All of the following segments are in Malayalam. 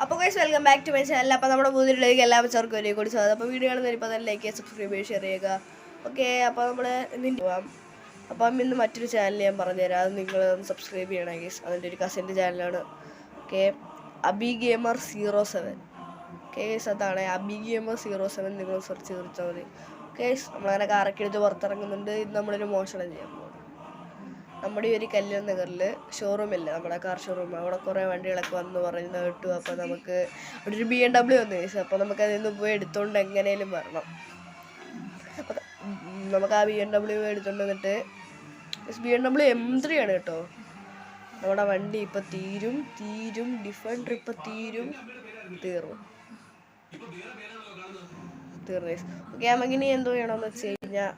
അപ്പോൾ guys welcome back to my channel. അപ്പോൾ നമ്മുടെ പുതിയതിലേക്ക് എല്ലാ ചേർക്കും ഒരു കൂടി സ്വാഗതം. അപ്പോൾ വീഡിയോ കാണുന്ന ഇപ്പോൾ തന്നെ ലൈക്ക് ചെയ്യുക, സബ്സ്ക്രൈബ് ചെയ്യുക, ഷെയർ ചെയ്യുക. ഓക്കെ, അപ്പോൾ നമ്മൾ ഇന്ന് പോവാം. അപ്പം ഇന്ന് മറ്റൊരു ചാനൽ ഞാൻ പറഞ്ഞുതരാം. അത് നിങ്ങൾ ഒന്ന് സബ്സ്ക്രൈബ് ചെയ്യണം ഗൈസ്. അതിൻ്റെ ഒരു കസിൻ്റെ ചാനലാണ്. Okay, Abi gamer 07. Okay guys, അതാണ് അബി ഗെയിമർ 07. നിങ്ങൾ സെർച്ച് ചെയ്താൽ മതി. ഗൈസ്, നമ്മളങ്ങനെ കാറൊക്കെ എടുത്ത് പുറത്തിറങ്ങുന്നുണ്ട്. ഇന്ന് നമ്മളൊരു മോഷണം ചെയ്യാൻ പോകും. നമ്മുടെ ഈ ഒരു കല്യാൺ നഗറിൽ ഷോറൂമില്ല, നമ്മുടെ കാർ ഷോറൂം. അവിടെ കുറേ വണ്ടികളൊക്കെ വന്ന് പറയുന്നത് കേട്ടു. അപ്പോൾ നമുക്ക് അവിടെ ഒരു BMW വന്നു ഗൈസ്. അപ്പോൾ നമുക്ക് അതിൽ നിന്ന് പോയി എടുത്തുകൊണ്ട് എങ്ങനെയും വരണം. അപ്പോൾ നമുക്ക് ആ BMW എടുത്തുകൊണ്ട് വന്നിട്ട് BMW M3 ആണ് കേട്ടോ. നമ്മുടെ വണ്ടി ഇപ്പം തീരും. ഡിഫൻഡർ ഇപ്പം തീർന്നു ഗൈസ്. ഓക്കെ, നമുക്കിനി എന്തോ ചെയ്യണമെന്ന് വെച്ച് കഴിഞ്ഞാൽ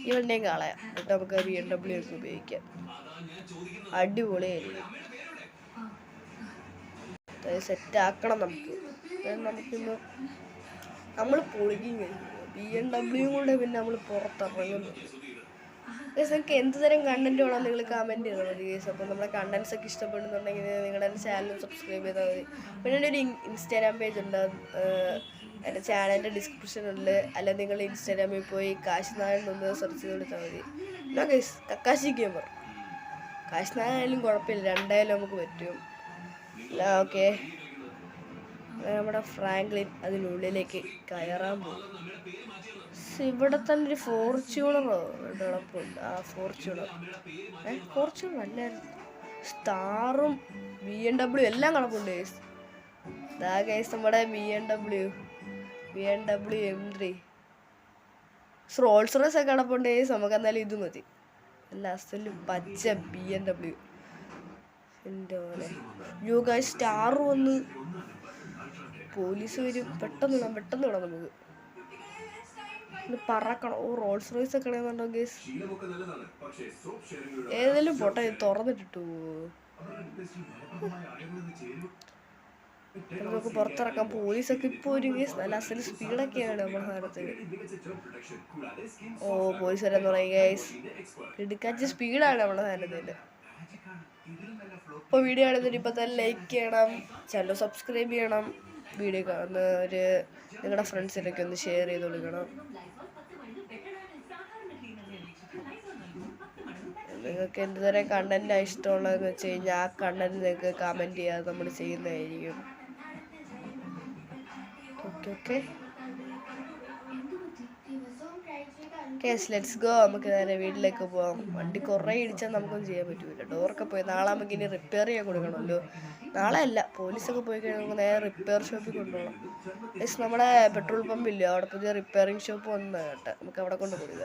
ഈ വണ്ടിയും കളയാം. എന്നിട്ട് നമുക്ക് BMW ഒക്കെ ഉപയോഗിക്കാം. അടിപൊളിയായിരിക്കും. സെറ്റാക്കണം നമുക്കിന്ന് നമ്മൾ പൊളിക്കും കഴിഞ്ഞു. BMW കൊണ്ട് പിന്നെ നമ്മൾ പുറത്തിറങ്ങുന്നു. നിങ്ങൾക്ക് എന്ത് തരം കണ്ടന്റ് വേണം നിങ്ങൾ കമൻറ്റ് ചെയ്താൽ മതി ഗൈസ്. അപ്പോൾ നമ്മുടെ കണ്ടൻസ് ഒക്കെ ഇഷ്ടപ്പെടുന്നുണ്ടെങ്കിൽ നിങ്ങളുടെ ചാനൽ സബ്സ്ക്രൈബ് ചെയ്താൽ മതി. പിന്നെ എൻ്റെ ഒരു ഇൻസ്റ്റാഗ്രാം പേജ് ഉണ്ട്, എൻ്റെ ചാനലിൻ്റെ ഡിസ്ക്രിപ്ഷനുണ്ട്. അല്ലെങ്കിൽ നിങ്ങൾ ഇൻസ്റ്റാഗ്രാമിൽ പോയി കാശ്നായെന്നൊന്ന് സെർച്ച് ചെയ്ത് കൊടുത്താൽ മതി. എന്നാ ഗൈസ്, കക്കാശി ഗെയിമർ. കാശ്നായാലും കുഴപ്പമില്ല, രണ്ടായാലും നമുക്ക് പറ്റും. ഓക്കെ, നമ്മുടെ ഫ്രാങ്ക്ലിൻ അതിനുള്ളിലേക്ക് കയറാൻ പോകും. ഇവിടെ തന്നെ ഒരു ഫോർച്യൂണറോ ഡെവലപ്പുണ്ട്. ആ ഫോർച്യൂണർ അല്ലായിരുന്നു. സ്റ്റാറും BMW എല്ലാം കിടപ്പുണ്ട് ഗൈസ്. ഇതാ ഗൈസ് നമ്മുടെ BMW M3 റോൾസ് റോയ്സ് ഒക്കെ കിടപ്പുണ്ട് ഗൈസ്. നമുക്ക് എന്നാലും ഇത് മതി. അല്ല അസലും പച്ച BMW. എൻ്റെ പോലെ യോ ഗൈസ്, സ്റ്റാർ വന്ന് പോലീസ് വരും. പെട്ടെന്ന് വിടാം നമുക്ക്. പറക്കണം. റോൾസ് റോയ്സ് ഒക്കെ ഇടുന്നുണ്ടോ ഗൈസ്? ഏതെങ്കിലും പൊട്ട തുറന്നിട്ടിട്ടു നമുക്ക് പുറത്തിറക്കാം. പോലീസൊക്കെ ഇപ്പോൾ ഒരു ഗൈസ് നല്ല അസല് സ്പീഡൊക്കെയാണ് നമ്മുടെ സാധനത്തിന്. പോലീസ് വരാന്ന് പറയും ഗൈസ്. എടുക്കാച്ച സ്പീഡാണ് നമ്മുടെ സാധനത്തിന്. ഇപ്പോൾ വീഡിയോ കാണുന്നതിന് ഇപ്പം തന്നെ ലൈക്ക് ചെയ്യണം, ചാനൽ സബ്സ്ക്രൈബ് ചെയ്യണം. വീഡിയോ കാണുന്ന നിങ്ങളുടെ ഫ്രണ്ട്സിനൊക്കെ ഒന്ന് ഷെയർ ചെയ്ത് കൊടുക്കണം. നിങ്ങൾക്ക് എന്ത് തരം കണ്ടൻറ്റാണ് ഇഷ്ടമുള്ളതെന്ന് വെച്ച് കഴിഞ്ഞാൽ ആ കണ്ടൻറ്റ് നിങ്ങൾക്ക് കമൻറ്റ് ചെയ്യാതെ നമ്മൾ ചെയ്യുന്നതായിരിക്കും. Okay let's go. നമുക്ക് നേരെ വീട്ടിലേക്ക് പോകാം. വണ്ടി കുറേ ഇടിച്ചാൽ നമുക്കൊന്നും ചെയ്യാൻ പറ്റില്ല. ഡോറൊക്കെ പോയി നാളെ നമുക്ക് ഇനി റിപ്പയർ ചെയ്യാൻ കൊടുക്കണമല്ലോ. നാളെ അല്ല, പോലീസൊക്കെ പോയി കഴിഞ്ഞാൽ നമുക്ക് നേരെ റിപ്പയർ ഷോപ്പിൽ കൊണ്ടുപോകണം. യെസ്, നമ്മുടെ പെട്രോൾ പമ്പില്ലേ, അവിടെ പുതിയ റിപ്പയറിങ് ഷോപ്പ് വന്നു കേട്ടെ. നമുക്ക് അവിടെ കൊണ്ട് കൊടുക്കുക.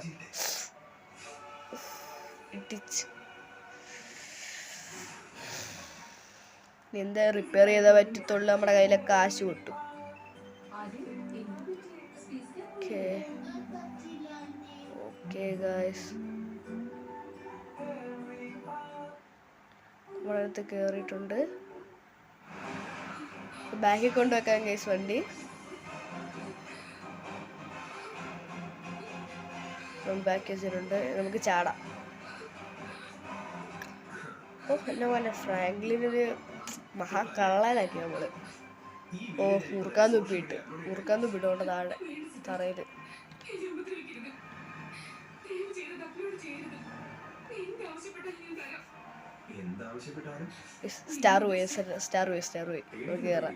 എന്താ റിപ്പയർ ചെയ്താൽ പറ്റത്തുള്ളൂ, നമ്മുടെ കയ്യിലെ കാശ് കിട്ടും. ഓക്കെ ഗൈസ്, നമ്മളടുത്ത് കയറിയിട്ടുണ്ട്. ബാക്കിൽ കൊണ്ടുവെക്കാൻ ഗൈസ് വണ്ടി. ബാക്ക് വെച്ചിട്ടുണ്ട്, നമുക്ക് ചാടാം. എന്നെ പോലെ ഫ്രാങ്ക്ലിനൊരു മഹാകള്ളനാക്കി നമ്മൾ. മുറുക്കാൻ തുപ്പിയിട്ട് താഴെ തറയിൽ. സ്റ്റാർ പോയി കയറാം.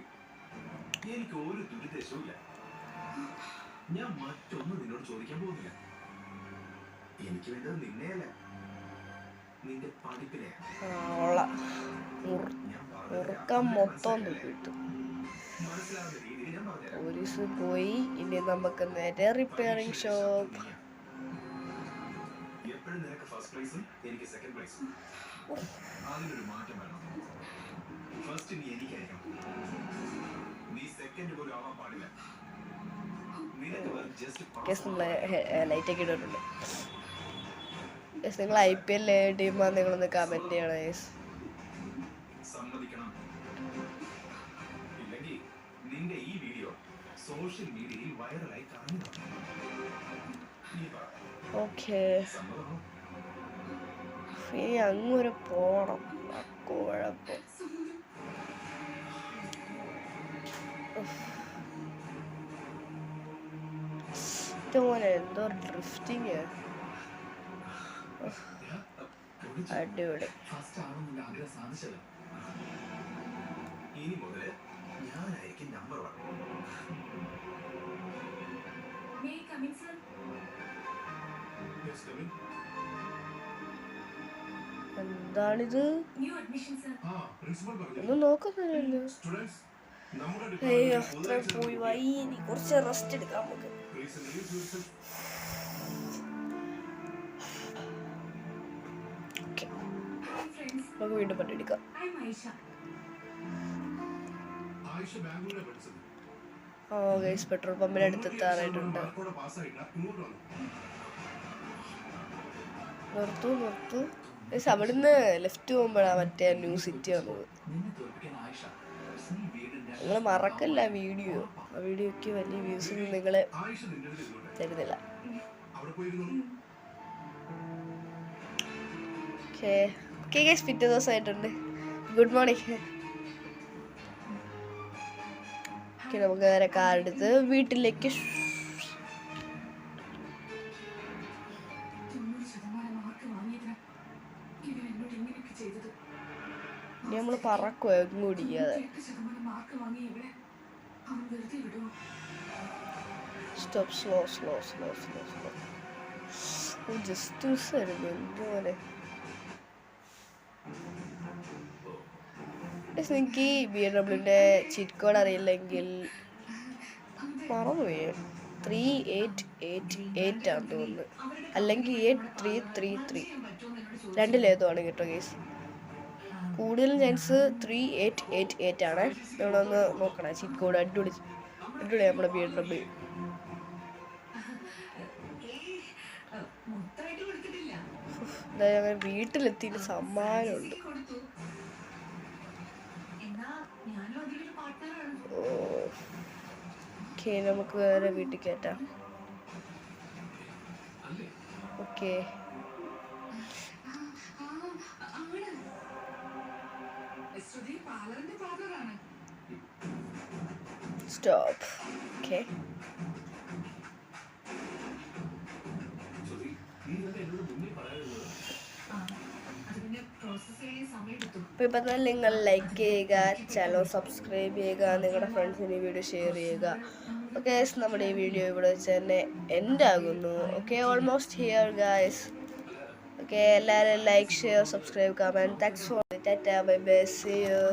ഞാൻ മറ്റൊന്നും നിന്നോട് ചോദിക്കാൻ പോകുന്നില്ല. എനിക്ക് വേണ്ടത് നിന്നെയല്ല, നിന്റെ പഠിപ്പിനെ. മുറുക്കാൻ മൊത്തം തുപ്പിട്ടു. പോലീസ് പോയി. ഇനി നമുക്ക് നേരെ റിപ്പയറിംഗ് ഷോപ്പ്. എപ്പോഴും നിനക്ക് ഫസ്റ്റ് പ്രൈസും എനിക്ക് സെക്കൻഡ് പ്രൈസും. അതിനൊരു മാറ്റം വേണം. ഫസ്റ്റ് നീ എനിക്കായിരിക്കണം, നീ സെക്കൻഡ് പോലും ആവാൻ പാടില്ല. ലൈറ്റൊക്കെ ഇട്ടിട്ടുണ്ട്. നിങ്ങൾ IPL ടീമാണ്, നിങ്ങളൊന്ന് കമൻറ്റ് ചെയ്യണം. സമ്മതിക്കണം, ഇല്ലെങ്കിൽ നിന്റെ ഈ വീഡിയോ സോഷ്യൽ മീഡിയയിൽ വൈറലായി കാണുന്നു. ഓക്കെ, ഇനി അങ്ങോട്ട് പോണം. കുഴപ്പം മോനെ എന്തോ ഡ്രിഫ്റ്റിങ്. അടിപൊളി. ഫസ്റ്റ് ആണെന്നുള്ള ആഗ്രഹം സാധിച്ചല്ലോ. ഇനി മുതൽ ഞാനായിരിക്കും നമ്പർ 1. എന്താണിത്? ഒന്നും നോക്കുന്നില്ലല്ലോ. അയ്യോ അത്ര പോയി വൈ. ഇനി കുറച്ച് റെസ്റ്റ് എടുക്കാം നമുക്ക്. നമുക്ക് വീണ്ടും പണിയെടുക്കാം. ഓ ഗൈസ്, പെട്രോൾ പമ്പിന് അടുത്തെത്താറായിട്ടുണ്ട്. നിർത്തു ഗൈസ്. അവിടുന്ന് ലെഫ്റ്റ് പോകുമ്പോഴാണ് മറ്റേ ന്യൂ സിറ്റി വന്നത്. നിങ്ങൾ മറക്കല്ല വീഡിയോ. ആ വീഡിയോക്ക് വലിയ വ്യൂസ് നിങ്ങൾ തരുന്നില്ല. ഓക്കെ ഗൈസ്, പിറ്റേ ദിവസമായിട്ടുണ്ട്. Good morning. ഓക്കെ, നമുക്ക് നേരെ കാർ എടുത്ത് വീട്ടിലേക്ക്. ഇനി നമ്മൾ പറക്കുവോ എങ്ങും ഓടിക്കാതെ. സ്റ്റോപ്പ്. സ്ലോ. ജസ്റ്റ് മിസ്സായിരുന്നു എന്തോലെ. എനിക്ക് BMW ചീറ്റ് കോഡ് അറിയില്ലെങ്കിൽ മറന്നുപോയി. 3888 ആണെന്ന് തോന്നുന്നു, അല്ലെങ്കിൽ 8333 രണ്ടിലേതുമാണ് കേട്ടോ കേസ്. കൂടുതലും ചാൻസ് 3888 ആണ്. നമ്മളൊന്ന് നോക്കണം ചീറ്റ് കോഡ്. അടിപൊളി നമ്മുടെ BMW. എന്തായാലും വീട്ടിലെത്തിയിട്ട് സമ്മാനമുണ്ട്. ഓക്കെ, നമുക്ക് വേറെ വീട്ടിൽ കയറ്റാം. Okay, stop. ഓക്കെ, അപ്പോൾ ഇപ്പം തന്നെ നിങ്ങൾ ലൈക്ക് ചെയ്യുക, ചാനൽ സബ്സ്ക്രൈബ് ചെയ്യുക, നിങ്ങളുടെ ഫ്രണ്ട്സിന് ഈ വീഡിയോ ഷെയർ ചെയ്യുക. ഓക്കെ, നമ്മുടെ ഈ വീഡിയോ ഇവിടെ വെച്ച് തന്നെ എൻഡ് ആകുന്നു. Okay, almost here guys. Okay, എല്ലാവരും like, share, subscribe, comment. Thanks for tata, bye bye, see U.